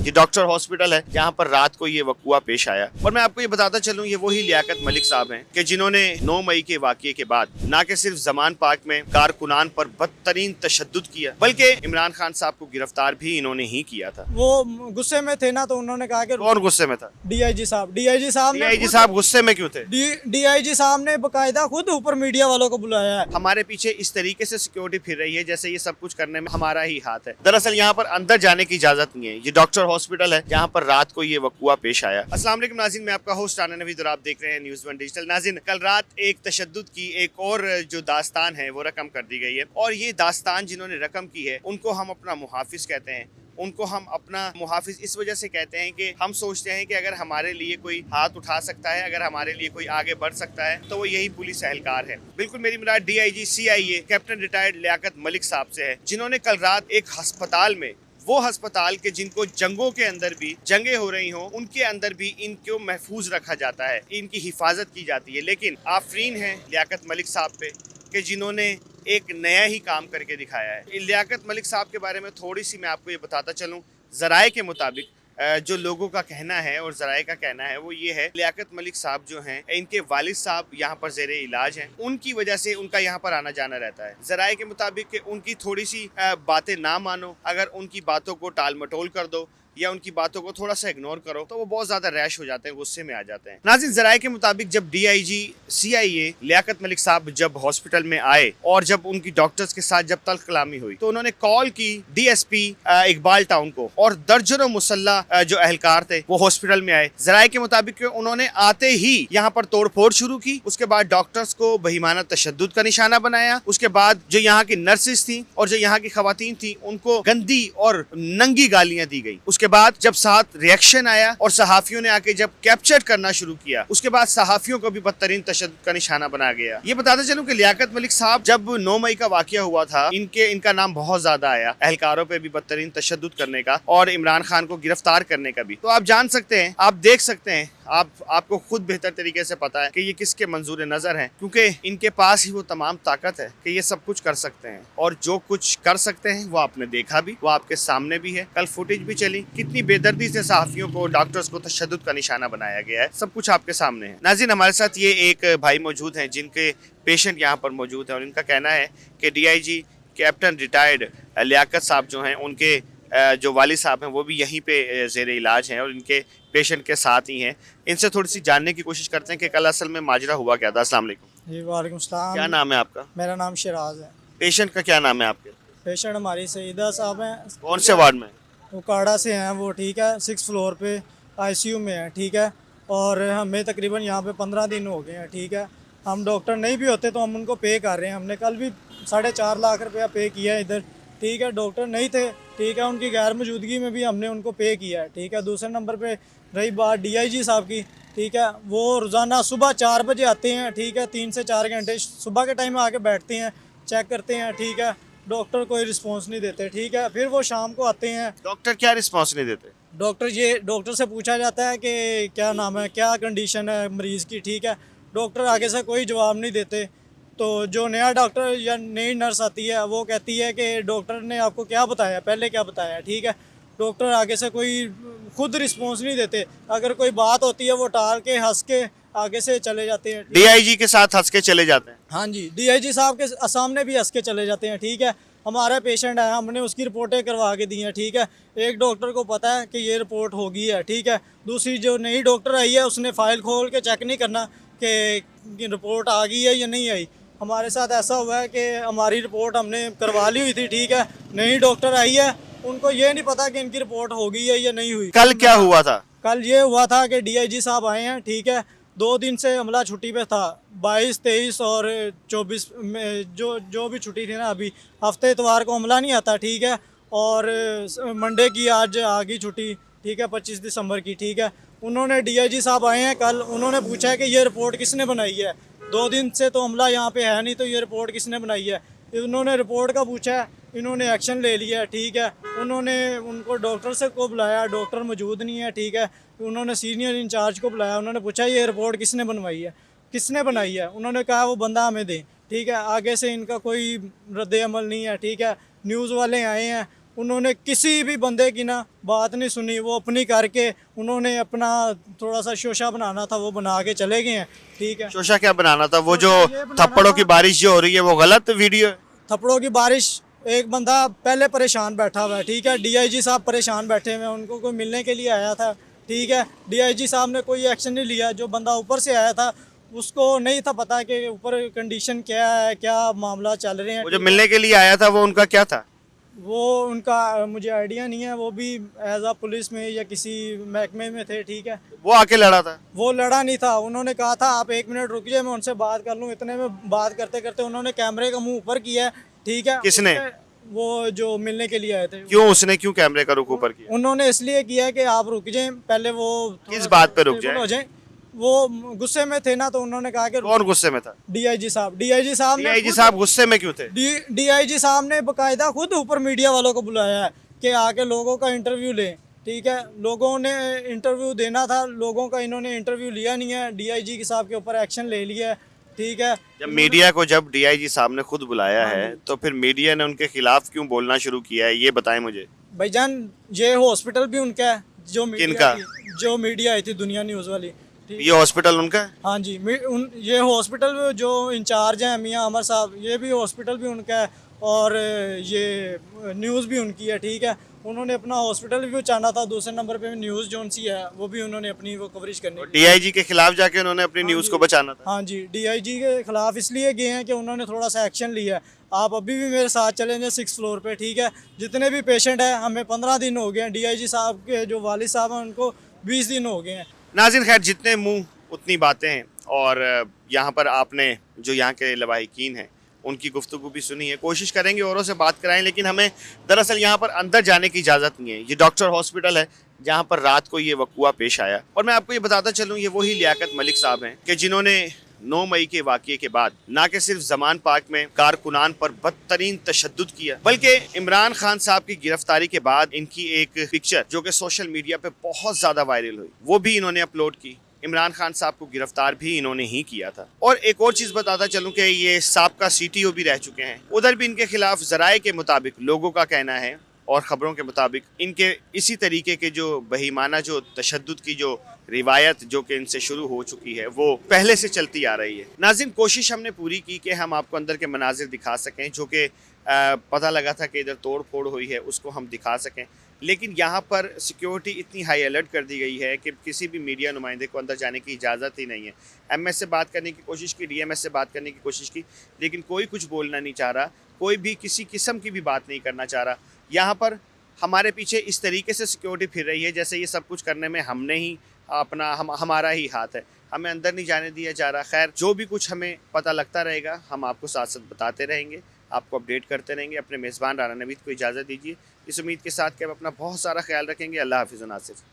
ये doctor hospital है जहाँ पर रात को ये वकुआ पेश आया। और मैं आपको ये बताता चलूँ, ये वही लियाकत मलिक साहब हैं कि जिन्होंने 9 मई के वाकये के बाद न के सिर्फ जमान पार्क में कारकुनान पर बदतरीन तशद्दुद किया, बल्कि इमरान खान साहब को गिरफ्तार भी इन्होंने ही किया था। वो गुस्से में थे ना, तो उन्होंने कहा कि कौन गुस्से में था? डीआईजी साहब साहब गुस्से में क्यों थे? डीआईजी साहब ने बकायदा खुद ऊपर मीडिया वालों को बुलाया है। हमारे पीछे इस तरीके से सिक्योरिटी फिर रही है जैसे ये सब कुछ करने में हमारा ही हाथ है। दरअसल यहाँ पर अंदर जाने की इजाजत नहीं है। ये डॉक्टर हॉस्पिटल है जहाँ पर रात को ये वकुआ पेश आया। अस्सलाम वालेकुम नाज़रीन, मैं आपका होस्ट आना नवीद और आप देख रहे हैं न्यूज़ वन डिजिटल। नाज़रीन, कल रात एक तशद्दुद की एक और जो दास्तान है वो रकम कर दी गई है, और ये दास्तान जिन्होंने रकम की है उनको हम अपना मुहाफिज कहते हैं। उनको हम अपना मुहाफिज इस वजह से कहते हैं कि हम सोचते हैं कि अगर हमारे लिए कोई हाथ उठा सकता है, अगर हमारे लिए कोई आगे बढ़ सकता है, तो वो यही पुलिस एहलकार है। बिल्कुल मेरी मुराद DIG CIA captain retired Liaqat Malik साहब से है, जिन्होंने कल रात एक अस्पताल में, वो अस्पताल के जिनको जंगों के अंदर भी जंगे हो रही हों उनके अंदर भी इनको महफूज रखा जाता है, इनकी हिफाजत की जाती है। लेकिन आफरीन है लियाकत मलिक साहब पे कि जिन्होंने एक नया ही काम करके दिखाया है। लियाकत मलिक साहब के बारे में थोड़ी सी मैं आपको ये बताता चलूँ। ज़राए के मुताबिक जो लोगों का कहना है और ज़राए का कहना है वो ये है, लियाकत मलिक साहब जो हैं, इनके वालिद साहब यहाँ पर ज़ेरे इलाज हैं, उनकी वजह से उनका यहाँ पर आना जाना रहता है। ज़राए के मुताबिक कि उनकी थोड़ी सी बातें ना मानो, अगर उनकी बातों को टाल मटोल कर दो या उनकी बातों को थोड़ा सा इग्नोर करो तो वो बहुत ज्यादा रैश हो जाते हैं, गुस्से में आ जाते हैं। नाज़रीन, ज़राए के मुताबिक जब डीआईजी CIA लियाकत मलिक साहब जब हॉस्पिटल में आए और जब उनकी डॉक्टर्स के साथ जब तल्ख कलामी हुई तो उन्होंने कॉल की DSP इकबाल टाउन को, और दर्जनों मुसल्ला जो एहलकार थे वो हॉस्पिटल में आए। ज़राए के मुताबिक उन्होंने आते ही यहाँ पर तोड़फोड़ शुरू की। उसके बाद डॉक्टर्स को बहिमाना तशद्दुद का निशाना बनाया। उसके बाद जो यहाँ की नर्सेज थी और जो यहाँ की खवातीन थी उनको गंदी और नंगी गालियां दी गई। उसके बाद जब साथ रिएक्शन आया और सहाफियों ने आके जब कैप्चर करना शुरू किया, उसके बाद सहाफियों को भी बदतरीन तशद्दुद का निशाना बना गया। ये बताते चलूं कि लियाकत मलिक साहब जब 9 मई का वाकया हुआ था, इनका नाम बहुत ज्यादा आया एहलकारों पे भी बदतरीन तशद्दुद करने का और इमरान खान को गिरफ्तार करने का भी। तो आप जान सकते हैं, आप देख सकते हैं, आपको खुद बेहतर तरीके से पता है कि ये किसके मंजूर नजर हैं, क्योंकि इनके पास ही वो तमाम ताकत है कि ये सब कुछ कर सकते हैं, और जो कुछ कर सकते हैं वो आपने देखा भी, वो आपके सामने भी है। कल फुटेज भी चली, कितनी बेदर्दी से सहाफियों को, डॉक्टर्स को तशद्दुद का निशाना बनाया गया है, सब कुछ आपके सामने है। नाज़रीन, हमारे साथ ये एक भाई मौजूद हैं जिनके पेशेंट यहाँ पर मौजूद हैं, और इनका कहना है कि DIG कैप्टन रिटायर्ड लियाकत साहब जो हैं, उनके जो वालिद साहब हैं वो भी यहीं पे ज़ेरे इलाज हैं और इनके पेशेंट के साथ ही हैं। इनसे थोड़ी सी जानने की कोशिश करते हैं कि कल असल में माजरा हुआ क्या था। अस्सलाम वालेकुम। जी वालेकुम सलाम। क्या नाम है आपका? मेरा नाम शिराज है। पेशेंट का क्या नाम है आपके? पेशेंट हमारी सईदा साहब हैं। कौन से वार्ड में? वो काड़ा से हैं वो, ठीक है, 6 फ्लोर पे ICU में है, ठीक है। और हमें तकरीबन यहाँ पे 15 दिन हो गए हैं, ठीक है। हम डॉक्टर नहीं भी होते तो हम उनको पे कर रहे हैं। हमने कल भी 4.5 लाख रुपया पे किया है इधर, ठीक है। डॉक्टर नहीं थे, ठीक है, उनकी गैर मौजूदगी में भी हमने उनको पे किया है, ठीक है। दूसरे नंबर पे रही बात DIG साहब की, ठीक है, वो रोज़ाना सुबह 4 बजे आते हैं, ठीक है, 3 से 4 घंटे सुबह के टाइम में आके बैठते हैं, चेक करते हैं, ठीक है। डॉक्टर कोई रिस्पॉन्स नहीं देते, ठीक है। फिर वो शाम को आते हैं। डॉक्टर क्या रिस्पॉन्स नहीं देते? डॉक्टर से पूछा जाता है कि क्या नाम है, क्या कंडीशन है मरीज़ की, ठीक है। डॉक्टर आगे से कोई जवाब नहीं देते। तो जो नया डॉक्टर या नई नर्स आती है वो कहती है कि डॉक्टर ने आपको क्या बताया, पहले क्या बताया, ठीक है। डॉक्टर आगे से कोई खुद रिस्पॉन्स नहीं देते। अगर कोई बात होती है वो टाल के हंस के आगे से चले जाते हैं। DIG के साथ हंस के चले जाते हैं? हाँ जी, DIG साहब के सामने भी हंस के चले जाते हैं, ठीक है। हमारा पेशेंट है, हमने उसकी रिपोर्टें करवा के दी हैं, ठीक है। एक डॉक्टर को पता है कि ये रिपोर्ट होगी है, ठीक है। दूसरी जो नई डॉक्टर आई है उसने फ़ाइल खोल के चेक नहीं करना कि रिपोर्ट आ गई है या नहीं आई। हमारे साथ ऐसा हुआ है कि हमारी रिपोर्ट हमने करवा ली हुई थी, ठीक है। नई डॉक्टर आई है, उनको ये नहीं पता कि इनकी रिपोर्ट हो गई है या नहीं हुई। कल क्या हुआ था? कल ये हुआ था कि DIG साहब आए हैं, ठीक है। 2 दिन से अमला छुट्टी पे था, 22, 23 और 24 में जो भी छुट्टी थी ना, अभी हफ्ते इतवार को अमला नहीं आता, ठीक है। और मंडे की आज आ गई छुट्टी, ठीक है, 25 दिसंबर की, ठीक है। उन्होंने DIG साहब आए हैं कल, उन्होंने पूछा है कि ये रिपोर्ट किसने बनाई है। 2 दिन से तो अमला यहाँ पे है नहीं, तो ये रिपोर्ट किसने बनाई है। उन्होंने रिपोर्ट का पूछा है, इन्होंने एक्शन ले लिया है, ठीक है। उन्होंने उनको डॉक्टर से को बुलाया, डॉक्टर मौजूद नहीं है, ठीक है। उन्होंने सीनियर इंचार्ज को बुलाया, उन्होंने पूछा ये रिपोर्ट किसने बनवाई है, किसने बनाई है। उन्होंने कहा वो बंदा हमें दें, ठीक है। आगे से इनका कोई रद्द अमल नहीं है, ठीक है। न्यूज़ वाले आए हैं, उन्होंने किसी भी बंदे की ना बात नहीं सुनी, वो अपनी करके उन्होंने अपना थोड़ा सा शोशा बनाना था वो बना के चले गए हैं। ठीक है, शोशा क्या बनाना था? वो जो शोशा ये बनाना थप्पड़ों की था। बारिश जो हो रही है वो गलत वीडियो है। थप्पड़ों की बारिश, एक बंदा पहले परेशान बैठा हुआ है, ठीक है, डीआईजी साहब परेशान बैठे हुए हैं, उनको कोई मिलने के लिए आया था, ठीक है, डीआईजी साहब ने कोई एक्शन नहीं लिया। जो बंदा ऊपर से आया था उसको नहीं था पता कि ऊपर कंडीशन क्या है, क्या मामला चल रहे हैं। वो जो मिलने के लिए आया था वो उनका क्या था? वो उनका मुझे आइडिया नहीं है, वो भी एज आ पुलिस में या किसी महकमे में थे, ठीक है। वो आके लड़ा था? वो लड़ा नहीं था, उन्होंने कहा था आप 1 मिनट रुकिए मैं उनसे बात कर लूँ। इतने में बात करते करते उन्होंने कैमरे का मुंह ऊपर किया है, ठीक है। किसने? वो जो मिलने के लिए आए थे। क्यों उसने क्यों कैमरे का रुख ऊपर किया? उन्होंने इसलिए किया है कि आप रुक जाएं, पहले वो किस बात पे रुक स्टेबल जाएं? हो जाएं। वो गुस्से में थे ना, तो उन्होंने कहा कि कौन गुस्से में था? डीआईजी साहब ने डीआईजी साहब गुस्से में क्यों थे? डीआईजी साहब ने बकायदा खुद ऊपर मीडिया वालों को बुलाया है कि आके लोगों का इंटरव्यू लें, ठीक है। लोगों ने इंटरव्यू देना था, लोगों का इन्होंने इंटरव्यू लिया नहीं है, डीआईजी साहब के ऊपर एक्शन ले लिया है, ठीक है। जब डीआईजी साहब ने खुद बुलाया है तो फिर मीडिया ने उनके खिलाफ क्यों बोलना शुरू किया है, ये बताएं मुझे। भाईजान ये हॉस्पिटल भी उनका है, किनका? जो मीडिया आई थी दुनिया न्यूज़ वाली, ठीक। ये हॉस्पिटल उनका है? हाँ जी, ये हॉस्पिटल जो इंचार्ज हैं मियाँ अमर साहब, ये भी हॉस्पिटल भी उनका है और ये न्यूज़ भी उनकी है, ठीक है। उन्होंने अपना हॉस्पिटल भी बचाना था, दूसरे नंबर पे न्यूज़ जो सी है वो भी उन्होंने अपनी वो कवरेज करनी थी। डीआईजी के खिलाफ जाके उन्होंने अपनी न्यूज़ को बचाना था। हाँ जी, डीआईजी के खिलाफ इसलिए गए हैं कि उन्होंने थोड़ा सा एक्शन लिया है। आप अभी भी मेरे साथ चलें जाए 6th फ्लोर पे, ठीक है। जितने भी पेशेंट हैं, हमें 15 दिन हो गए हैं, डीआईजी साहब के जो वालिद साहब हैं उनको 20 दिन हो गए हैं। नाज़रीन, खैर जितने मुंह उतनी बातें हैं और यहाँ पर आपने जो यहाँ के लवाहिकीन हैं उनकी गुफ्तगू भी सुनी है। कोशिश करेंगे औरों से बात कराएं, लेकिन हमें दरअसल यहाँ पर अंदर जाने की इजाज़त नहीं है। ये डॉक्टर हॉस्पिटल है जहाँ पर रात को ये वक़ुआ पेश आया। और मैं आपको ये बताता चलूँ, ये वही लियाकत मलिक साहब हैं कि जिन्होंने 9 मई के वाक़ये के बाद ना कि सिर्फ जमान पार्क में कारकुनान पर बदतरीन तशद्दुद किया, बल्कि इमरान खान साहब की गिरफ्तारी के बाद इनकी एक पिक्चर जो कि सोशल मीडिया पे बहुत ज़्यादा वायरल हुई वो भी इन्होंने अपलोड की। इमरान खान साहब को गिरफ्तार भी इन्होंने ही किया था। और एक और चीज़ बताता चलूँ कि ये साबका सीटीओ भी रह चुके हैं। उधर भी इनके खिलाफ ज़राए के मुताबिक, लोगों का कहना है और ख़बरों के मुताबिक, इनके इसी तरीके के जो बहीमाना जो तशद्दुद की जो रिवायत जो कि इनसे शुरू हो चुकी है वो पहले से चलती आ रही है। नाज़रीन, कोशिश हमने पूरी की कि हम आपको अंदर के मनाजिर दिखा सकें, जो कि पता लगा था कि इधर तोड़ फोड़ हुई है उसको हम दिखा सकें, लेकिन यहाँ पर सिक्योरिटी इतनी हाई अलर्ट कर दी गई है कि किसी भी मीडिया नुमाइंदे को अंदर जाने की इजाज़त ही नहीं है। एमएस से बात करने की कोशिश की, डीएमएस से बात करने की कोशिश की, लेकिन कोई कुछ बोलना नहीं चाह रहा, कोई भी किसी किस्म की भी बात नहीं करना चाह रहा। यहाँ पर हमारे पीछे इस तरीके से सिक्योरिटी फिर रही है जैसे ये सब कुछ करने में हमने ही हमारा ही हाथ है, हमें अंदर नहीं जाने दिया जा रहा। खैर, जो भी कुछ हमें पता लगता रहेगा हम आपको साथ साथ बताते रहेंगे, आपको अपडेट करते रहेंगे। अपने मेज़बान राना नवीद को इजाज़त दीजिए इस उम्मीद के साथ कि आप अपना बहुत सारा ख्याल रखेंगे। अल्लाह हाफ़िज़ नासिर।